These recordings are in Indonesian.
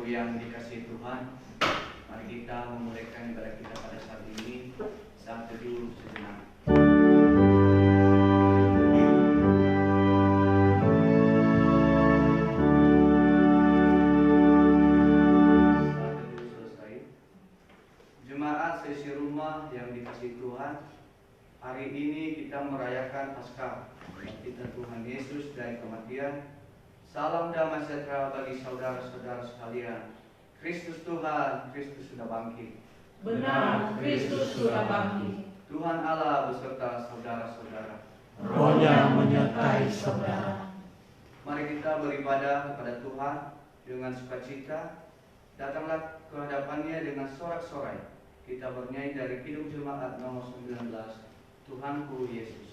yang dikasihi Tuhan, mari kita memulaikan ibadah kita pada saat ini. Saat teduh sejenak. Saat teduh selesai. Jemaat sesi rumah yang dikasihi Tuhan, hari ini kita merayakan Paskah, kebangkitan Tuhan Yesus dari kematian. Salam damai sejahtera bagi saudara-saudara sekalian. Kristus Tuhan, Kristus sudah bangkit. Benar, Kristus sudah bangkit. Tuhan Allah beserta saudara-saudara. Roh-Nya menyertai saudara. Mari kita beribadah kepada Tuhan dengan sukacita. Datanglah ke hadapan-Nya dengan sorak-sorai. Kita bernyanyi dari Kidung Jemaat nomor 19, Tuhanku Yesus.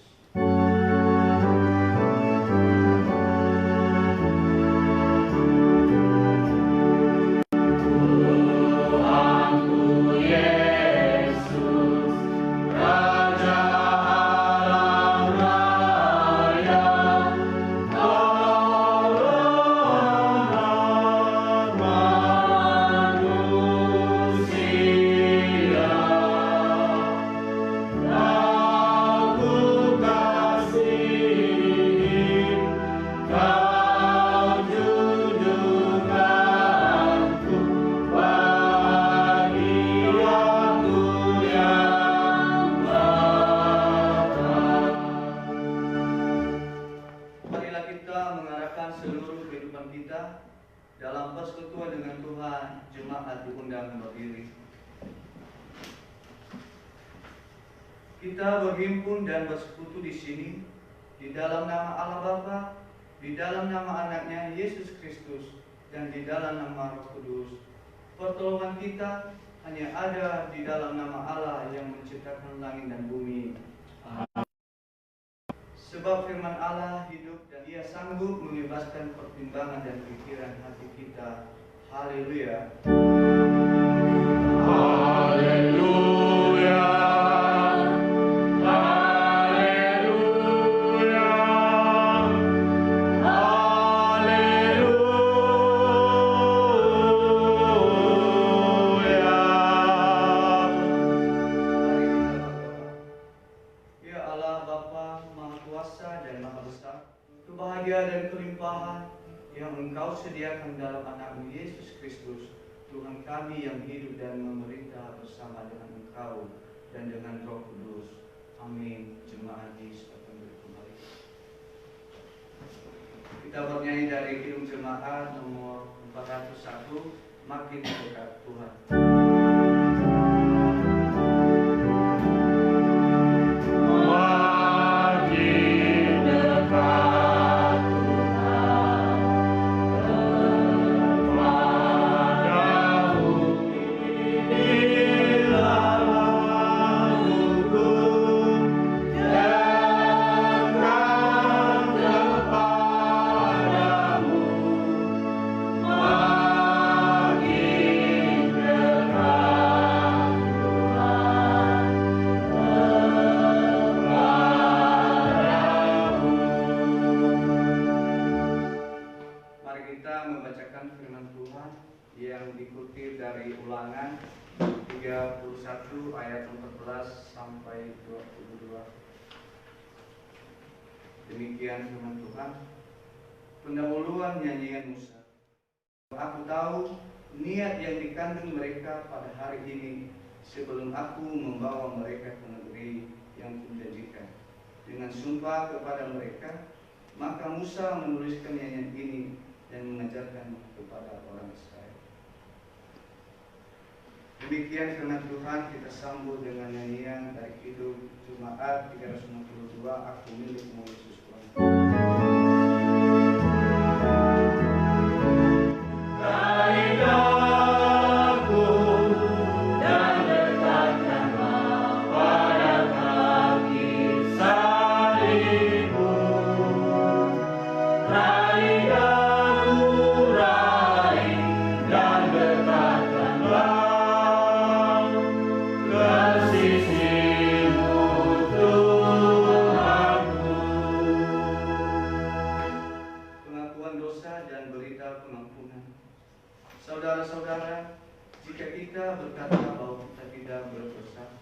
Dalam persekutuan dengan Tuhan, jemaat diundang berdiri. Kita berhimpun dan bersekutu di sini, di dalam nama Allah Bapa, di dalam nama Anaknya Yesus Kristus, dan di dalam nama Roh Kudus. Pertolongan kita hanya ada di dalam nama Allah yang menciptakan langit dan bumi. Sebab firman Allah hidup dan Ia sanggup membebaskan pertimbangan dan pikiran hati kita. Haleluya. Haleluya. Haleluya. Haleluya. Ya Allah Bapa Maha Kuasa dan Maha Besar, kebahagiaan dan kelimpahan yang Engkau sediakan dalam Anak-Mu Yesus Kristus, Tuhan kami yang hidup dan memerintah bersama dengan Engkau dan dengan Roh Kudus. Amin. Jemaat disilakan duduk kembali. Kita bernyanyi dari Kidung Jemaat nomor 401, Makin Dekat Tuhan. Yang dikutip dari Ulangan 31 ayat 14 sampai 22. Demikian firman Tuhan. Pendahuluan nyanyian Musa. Aku tahu niat yang dikandung mereka pada hari ini sebelum aku membawa mereka ke negeri yang kujanjikan. Dengan sumpah kepada mereka, maka Musa menuliskan nyanyian ini dan mengajarkan kepada orang Israel. Demikian firman Tuhan, kita sambut dengan nyanyian dari Kidung Jemaat 362, Aku Milikmu Yesus Tuhan. Sisimu Tuhanku. Jika kita berkata bahwa kita tidak berdosa,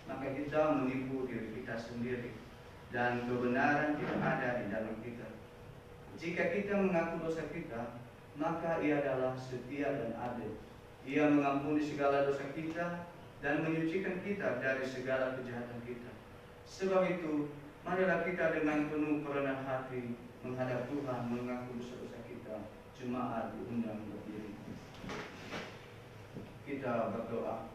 maka kita menipu diri kita sendiri dan kebenaran tidak ada di dalam kita. Jika kita mengaku dosa kita, maka Ia adalah setia dan adil. Ia mengampuni segala dosa kita dan menyucikan kita dari segala kejahatan kita. Sebab itu, marilah kita dengan penuh kerendahan hati menghadap Tuhan mengaku dosa-dosa kita. Jemaat diundang berdiri. Kita berdoa.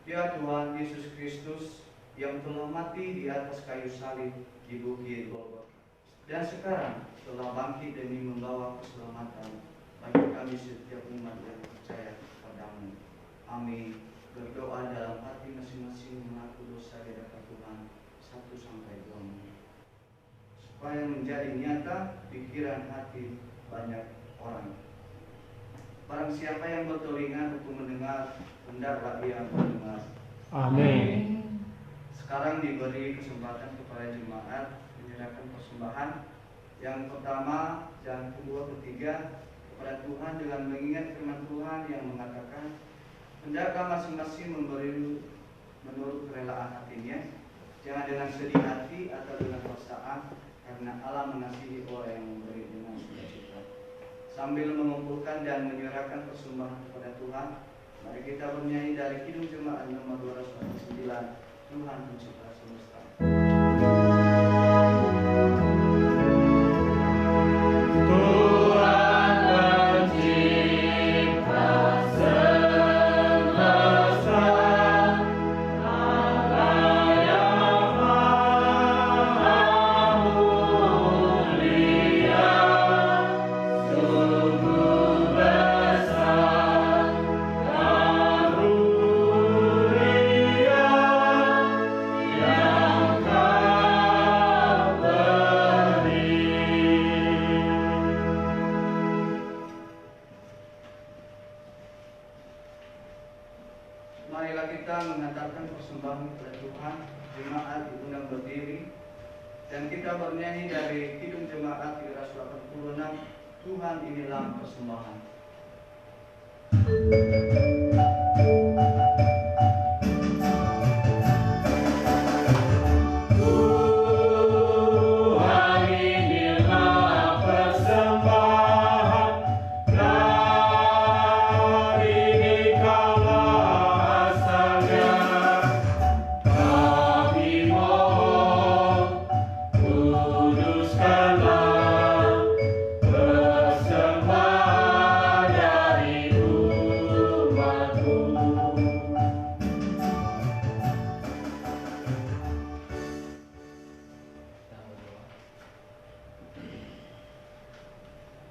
Ya Tuhan Yesus Kristus yang telah mati di atas kayu salib di Bukit Golgota dan sekarang telah bangkit demi membawa keselamatan bagi kami setiap umat yang percaya kepadamu. Amin. Berdoa dalam hati masing-masing mengaku dosa di hadapan Tuhan 1-2 menit supaya menjadi nyata pikiran hati banyak orang. Barang siapa yang bertelinga untuk mendengar, hendaklah ia mendengar. Amin. Sekarang diberi kesempatan kepada jemaat menyerahkan persembahan yang pertama, yang kedua, ketiga kepada Tuhan dengan mengingat firman Tuhan yang mengatakan, hendaklah masing-masing memberi menurut kerelaan hatinya, jangan dengan sedih hati atau dengan paksaan, karena Allah mengasihi orang yang memberi dengan sukacita. Sambil mengumpulkan dan menyerahkan persembahan kepada Tuhan, mari kita bernyanyi dari Kidung Jemaat nomor 249, Tuhan Pencipta Semesta. Marilah kita mengantarkan persembahan kepada Tuhan. Jemaat diundang berdiri dan kita bernyanyi dari Kidung Jemaat 386, Tuhan inilah persembahan.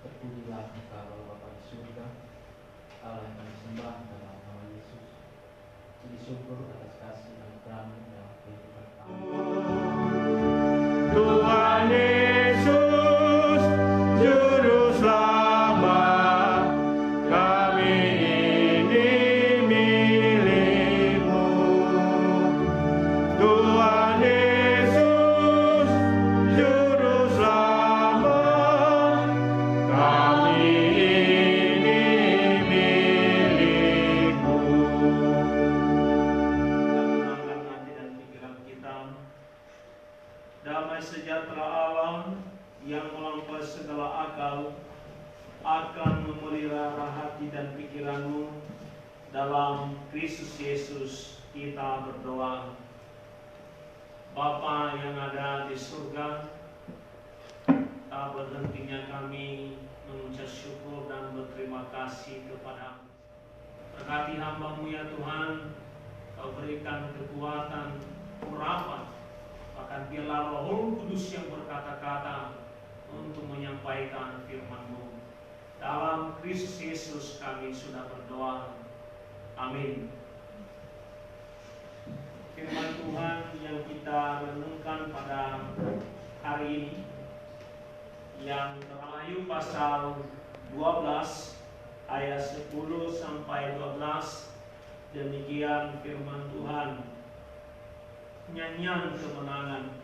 Terpujilah Engkau Bapa di surga, Allah yang disembah dalam nama Yesus. Puji syukur atas kasih dan anugerah-Mu dalam kehidupan kami. Tuhan Yesus, Juru Selamat, kami ini milik-Mu. Tuhan Yesus, Juru Selamat, kami ini milik-Mu. Tenangkan hati dan pikiran kita. Damai sejahtera Allah yang melampaui segala akal akan memelihara hati dan pikiranmu. Dalam Kristus Yesus kita berdoa. Bapa yang ada di surga, tak berhentinya kami mengucap syukur dan berterima kasih kepada-Mu. Berkati hamba-Mu ya Tuhan, Kau berikan kekuatan, urapan, bahkan biarlah Roh Kudus yang berkata-kata untuk menyampaikan firman-Mu. Dalam Kristus Yesus kami sudah berdoa. Amin. Firman Tuhan yang kita renungkan pada hari ini yang Wahyu pasal 12 ayat 10 sampai 12. Demikian firman Tuhan. Nyanyian kemenangan.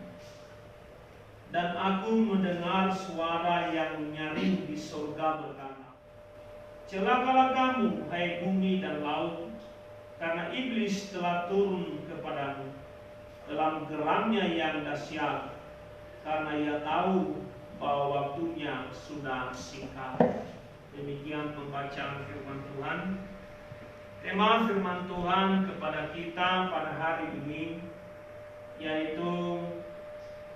Dan aku mendengar suara yang nyaring di surga berkata, celakalah kamu, hai bumi dan laut, karena iblis telah turun kepadamu dalam geramnya yang dahsyat, karena ia tahu bahwa waktunya sudah singkat. Demikian pembacaan firman Tuhan. Tema firman Tuhan kepada kita pada hari ini yaitu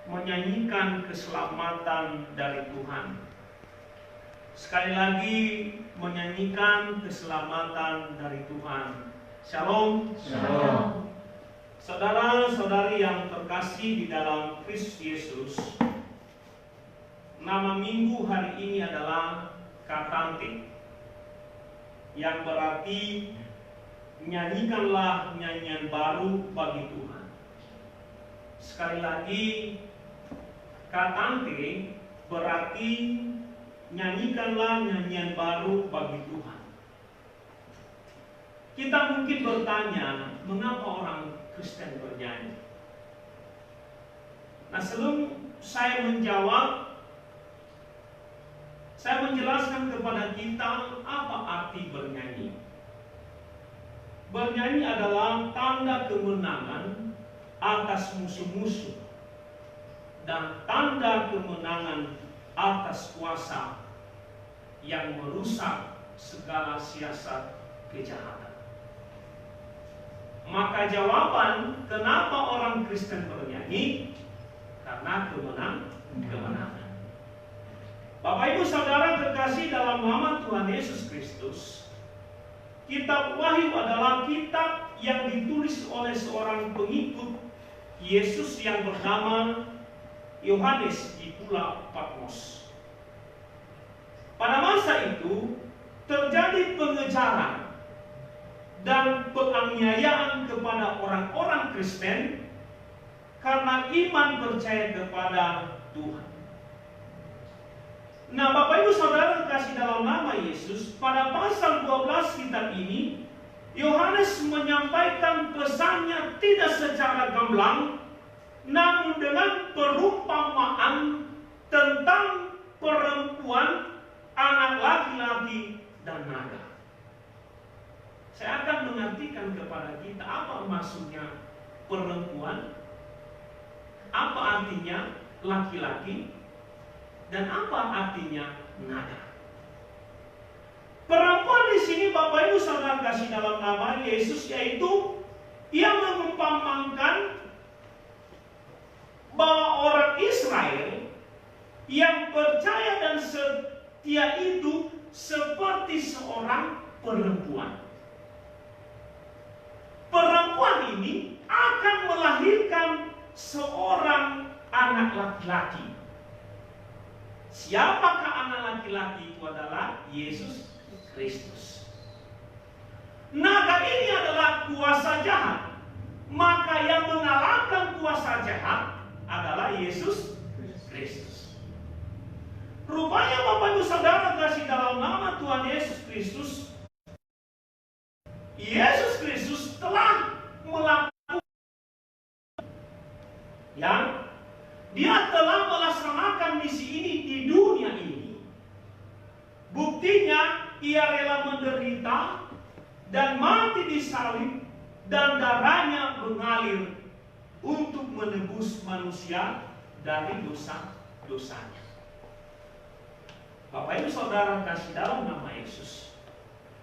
menyanyikan keselamatan dari Tuhan. Sekali lagi, menyanyikan keselamatan dari Tuhan. Shalom. Shalom. Saudara-saudari yang terkasih di dalam Kristus Yesus, nama minggu hari ini adalah Katante, yang berarti nyanyikanlah nyanyian baru bagi Tuhan. Sekali lagi, Katante berarti nyanyikanlah nyanyian baru bagi Tuhan. Kita mungkin bertanya, mengapa orang Kristen bernyanyi? Nah, sebelum saya menjawab, saya menjelaskan kepada kita apa arti bernyanyi. Bernyanyi adalah tanda kemenangan atas musuh-musuh dan tanda kemenangan atas kuasa yang merusak segala siasat kejahatan. Maka jawaban kenapa orang Kristen bernyanyi? Karena kemenangan. Bapak Ibu Saudara terkasih dalam nama Tuhan Yesus Kristus, kitab Wahyu adalah kitab yang ditulis oleh seorang pengikut Yesus yang bernama Yohanes di Pulau Patmos. Pada masa itu terjadi pengejaran dan penganiayaan kepada orang-orang Kristen karena iman percaya kepada Tuhan. Nah, Bapak Ibu Saudara terkasih dalam nama Yesus, pada pasal 12 kitab ini Yohanes menyampaikan pesannya tidak secara gamblang, namun dengan perumpamaan tentang perempuan, anak laki-laki, dan naga. Saya akan mengartikan kepada kita apa maksudnya perempuan, apa artinya laki-laki, dan apa artinya naga. Perempuan di sini Bapak Ibu Saudara kasih dalam nama Yesus, yaitu ia mengumpamakan bahwa orang Israel yang percaya dan setia itu seperti seorang perempuan. Perempuan ini akan melahirkan seorang anak laki-laki. Siapakah anak laki-laki itu? Adalah Yesus Kristus. Naga ini adalah kuasa jahat. Maka yang mengalahkan kuasa jahat adalah Yesus Kristus. Rupanya Bapak Ibu Saudara kasih dalam nama Tuhan Yesus Kristus, Yesus Kristus telah melakukan yang Dia telah melaksanakan misi ini di dunia ini. Buktinya Ia rela menderita dan mati di salib, dan darahnya mengalir untuk menebus manusia dari dosa-dosanya. Bapak Ibu Saudara kasih dalam nama Yesus,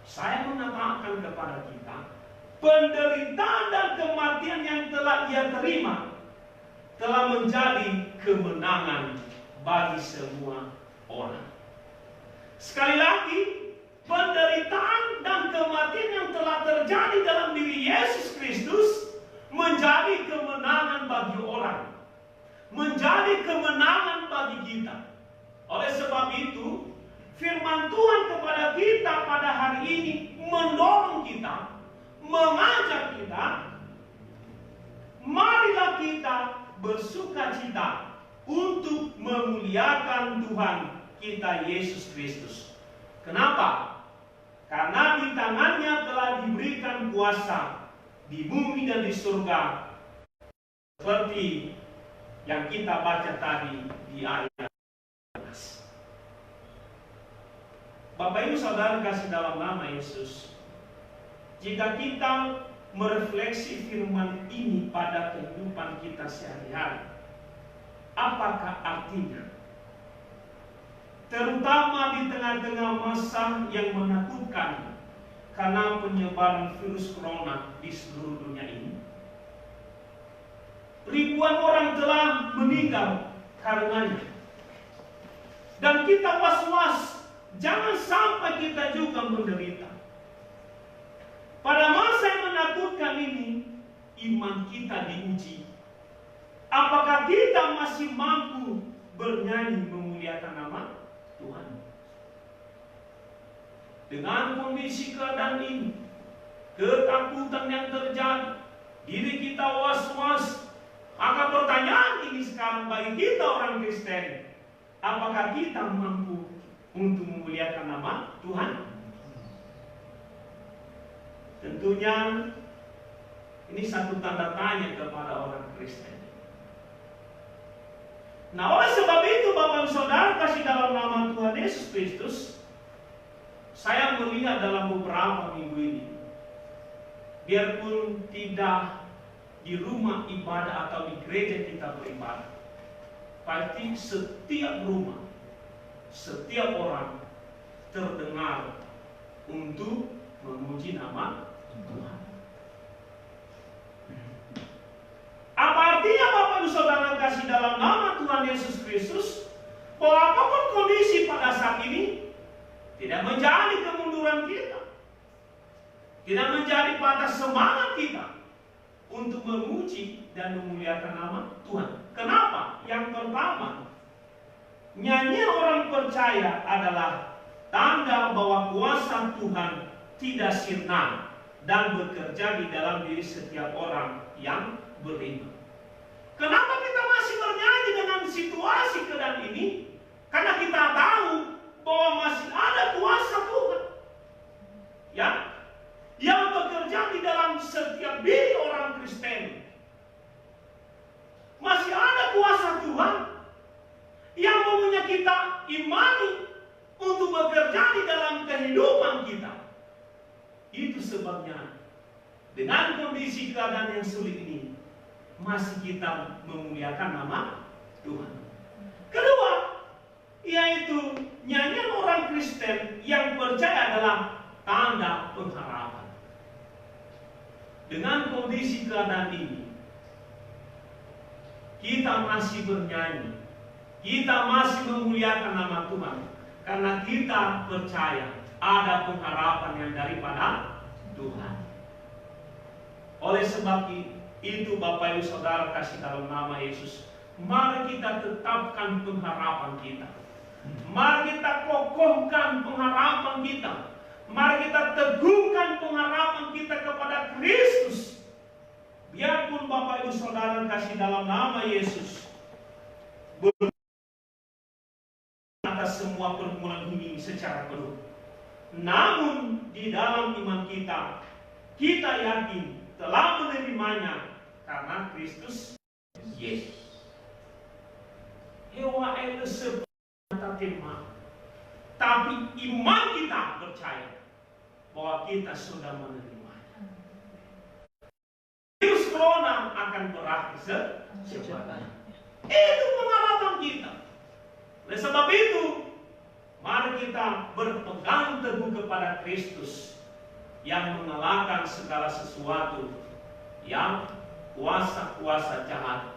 saya mengatakan kepada kita, penderitaan dan kematian yang telah Ia terima telah menjadi kemenangan bagi semua orang. Sekali lagi, penderitaan dan kematian yang telah terjadi dalam diri Yesus Kristus menjadi kemenangan bagi orang, menjadi kemenangan bagi kita. Oleh sebab itu, firman Tuhan kepada kita pada hari ini mendorong kita, mengajak kita, marilah kita bersukacita untuk memuliakan Tuhan kita Yesus Kristus. Kenapa? Karena di tangannya telah diberikan kuasa di bumi dan di surga, seperti yang kita baca tadi di ayat 11. Bapak Ibu Saudara kasih dalam nama Yesus, jika kita merefleksi firman ini pada kehidupan kita sehari-hari, apakah artinya? Terutama di tengah-tengah masa yang menakutkan karena penyebaran virus corona di seluruh dunia ini. Ribuan orang telah meninggal karenanya. Dan kita was-was, jangan sampai kita juga menderita. Pada masa yang menakutkan ini, iman kita diuji. Apakah kita masih mampu bernyanyi memuliakan nama Tuhan? Dengan kondisi keadaan ini, ketakutan yang terjadi, diri kita was-was, maka pertanyaan ini sekarang bagi kita orang Kristen, apakah kita mampu untuk memuliakan nama Tuhan? Tentunya ini satu tanda tanya kepada orang Kristen. Nah, oleh sebab itu Bapak Saudara kasih dalam nama Tuhan Yesus Kristus, saya melihat dalam beberapa minggu ini, biarpun tidak di rumah ibadah atau di gereja kita beribadah, pasti setiap rumah, setiap orang terdengar untuk memuji nama Tuhan. Apa artinya Bapak Ibu Saudara kasih dalam nama Tuhan Yesus Kristus? Bahwa apapun kondisi pada saat ini tidak menjadi kemunduran kita, tidak menjadi patah semangat kita untuk memuji dan memuliakan nama Tuhan. Kenapa? Yang pertama, nyanyian orang percaya adalah tanda bahwa kuasa Tuhan tidak sirna dan bekerja di dalam diri setiap orang yang beriman. Kenapa kita masih bernyanyi dengan situasi keadaan ini? Karena kita tahu bahwa masih ada kuasa Tuhan, ya, yang bekerja di dalam setiap diri orang Kristen. Masih ada kuasa Tuhan yang maunya kita imani untuk bekerja di dalam kehidupan kita. Itu sebabnya dengan kondisi keadaan yang sulit ini, masih kita memuliakan nama Tuhan. Kedua, yaitu nyanyian orang Kristen yang percaya adalah tanda pengharapan. Dengan kondisi keadaan ini, kita masih bernyanyi, kita masih memuliakan nama Tuhan, karena kita percaya ada pengharapan yang daripada Tuhan. Oleh sebab itu Bapak Ibu Saudara kasih dalam nama Yesus, mari kita tetapkan pengharapan kita. Mari kita kokohkan pengharapan kita. Mari kita teguhkan pengharapan kita kepada Kristus. Biarpun Bapak Ibu Saudara kasih dalam nama Yesus atas semua pergumulan ini secara penuh. Namun di dalam iman kita, kita yakin telah menerimanya karena Kristus Yesus. Hewa itu sebenarnya terima, tapi iman kita percaya bahwa kita sudah menerimanya. Virus corona akan berakhir secepatnya. Itu pengharapan kita. Oleh sebab itu, mari kita berpegang teguh kepada Kristus yang mengalahkan segala sesuatu yang kuasa-kuasa jahat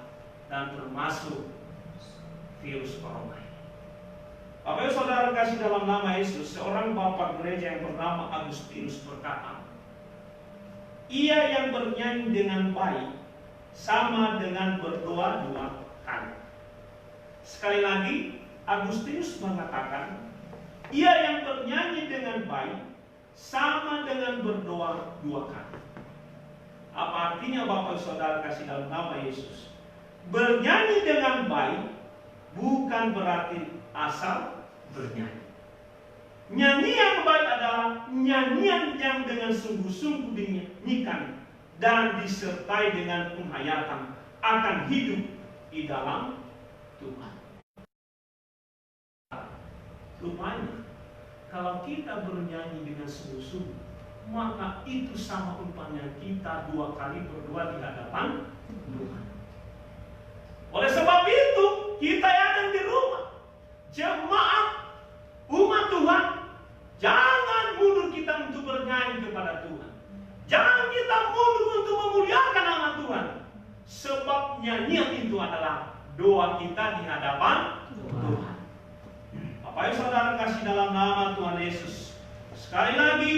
dan termasuk virus corona. Bapak Ibu Saudara kasih dalam nama Yesus, seorang bapak gereja yang bernama Agustinus berkata, ia yang bernyanyi dengan baik sama dengan berdoa 2 kali. Sekali lagi, Agustinus mengatakan, ia yang bernyanyi dengan baik sama dengan berdoa 2 kali. Apa artinya Bapak Saudara kasih dalam nama Yesus? Bernyanyi dengan baik bukan berarti asal bernyanyi. Nyanyi yang baik adalah nyanyian yang dengan sungguh-sungguh dinyanyikan dan disertai dengan penghayatan akan hidup di dalam Tuhan. Rupanya kalau kita bernyanyi dengan sungguh-sungguh, maka itu sama umpamanya kita 2 kali berdoa di hadapan Tuhan. Oleh sebab itu, kita yang di rumah, jemaat, umat Tuhan, jangan mundur kita untuk bernyanyi kepada Tuhan. Jangan kita mundur untuk memuliakan nama Tuhan. Sebab nyanyian itu adalah doa kita di hadapan Tuhan. Bapak Ibu Saudara kasih dalam nama Tuhan Yesus, sekali lagi,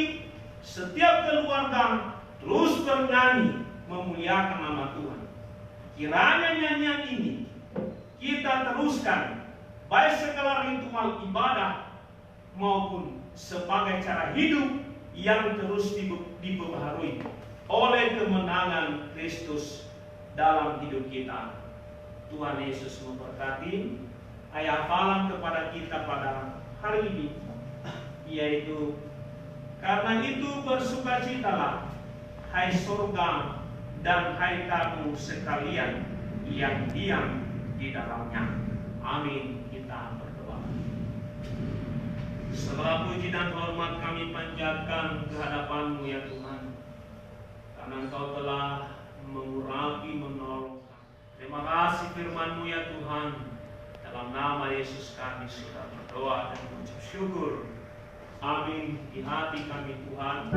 setiap keluarga terus bernyanyi memuliakan nama Tuhan. Kiranya nyanyian ini kita teruskan, baik segala ritual ibadah maupun sebagai cara hidup yang terus diperbaharui oleh kemenangan Kristus dalam hidup kita. Tuhan Yesus memberkati. Ayat hafalan kepada kita pada hari ini, yaitu karena itu bersukacitalah, hai surga dan hai kamu sekalian yang diam di dalamnya. Amin. Kita berdoa. Segala puji dan hormat kami panjatkan ke hadapan-Mu ya Tuhan, karena Engkau telah mengurapi, menolong. Terima kasih firman-Mu ya Tuhan. Dalam nama Yesus kami sudah berdoa dan mengucap syukur. Amin. Di hati kami Tuhan,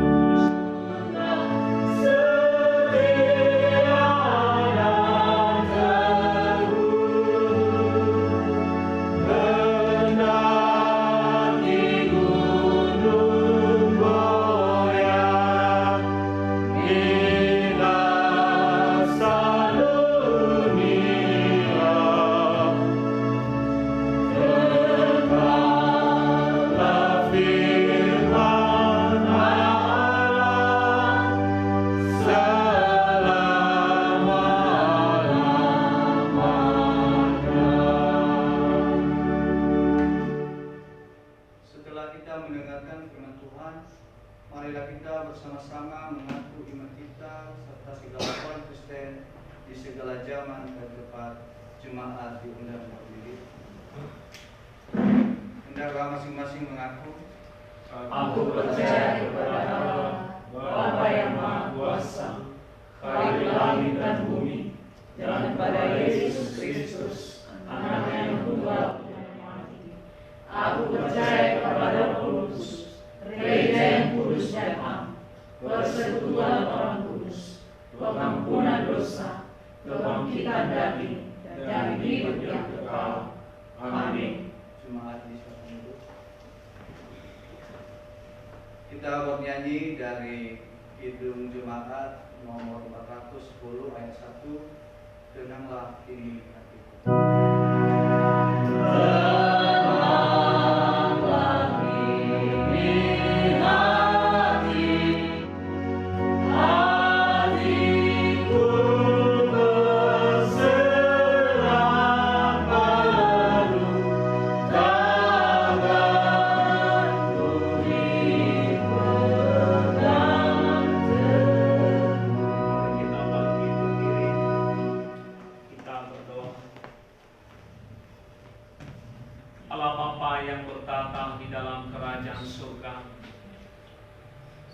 marilah kita bersama-sama mengaku iman kita serta segala orang Kristen di segala zaman dan tempat. Jemaat diundang berdiri. Hendaklah masing-masing mengaku, aku percaya kepada Allah, Bapa yang Maha Kuasa, Kali langit dan bumi, dan kepada Yesus Kristus, Anaknya yang tunggal dan mati. Aku percaya kepada Roh Kudus, Gereja yang kudus dan am, persekutuan orang kudus, pengampunan dosa, kebangkitan daging, dan hidup yang kekal. Amin. Jemaat disilakan duduk. Kita bernyanyi dari Kidung Jemaat nomor 410 ayat 1. Denanglah ini hatiku.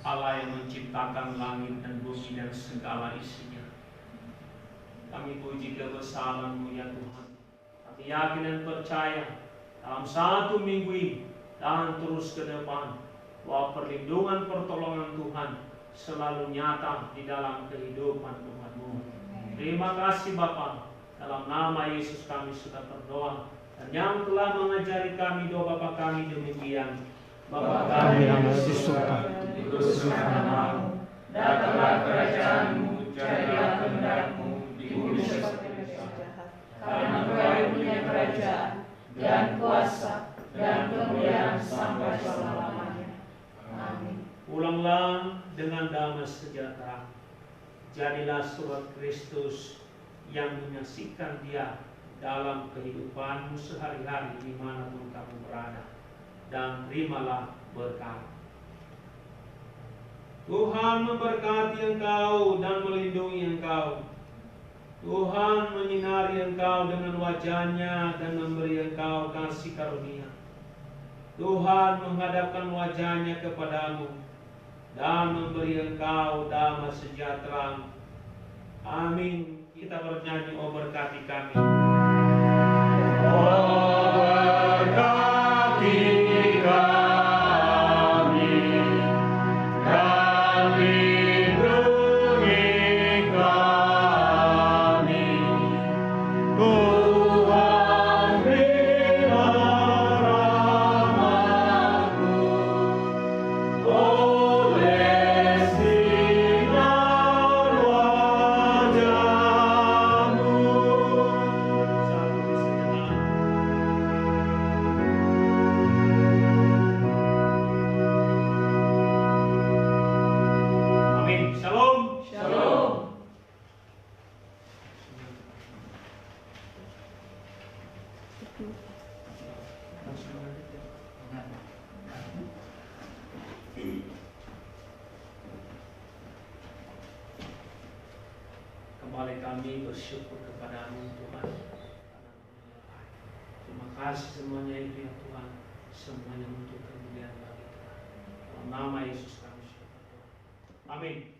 Allah yang menciptakan langit dan bumi dan segala isinya. Kami puji kebesaran-Mu ya Tuhan. Kami yakin dan percaya dalam 1 minggu ini dan terus ke depan bahwa perlindungan pertolongan Tuhan selalu nyata di dalam kehidupan umat-Mu. Terima kasih Bapa. Dalam nama Yesus kami sudah berdoa, dan yang telah mengajari kami doa Bapa kami demikian. Bapa kami yang di surga, dikuduskan namamu, datanglah kerajaan-Mu, jadilah kehendak-Mu di bumi seperti di surga. Karena Engkau punya kerajaan dan kuasa dan kemuliaan sampai selama-lamanya. Amin. Pulanglah dengan damai sejahtera. Jadilah surat Kristus yang menyaksikan Dia dalam kehidupanmu sehari-hari dimanapun kamu berada. Dan terimalah berkat. Tuhan memberkati engkau dan melindungi engkau. Tuhan menyinari engkau dengan wajah-Nya dan memberi engkau kasih karunia. Tuhan menghadapkan wajahnya kepadamu dan memberi engkau damai sejahtera. Amin. Kita bernyanyi, oh berkati kami. Kembali kami bersyukur kepadamu Tuhan. Terima kasih semuanya itu ya Tuhan. Semuanya untuk kemuliaan bagi Tuhan. Dalam nama Yesus kami syukur Tuhan. Amin.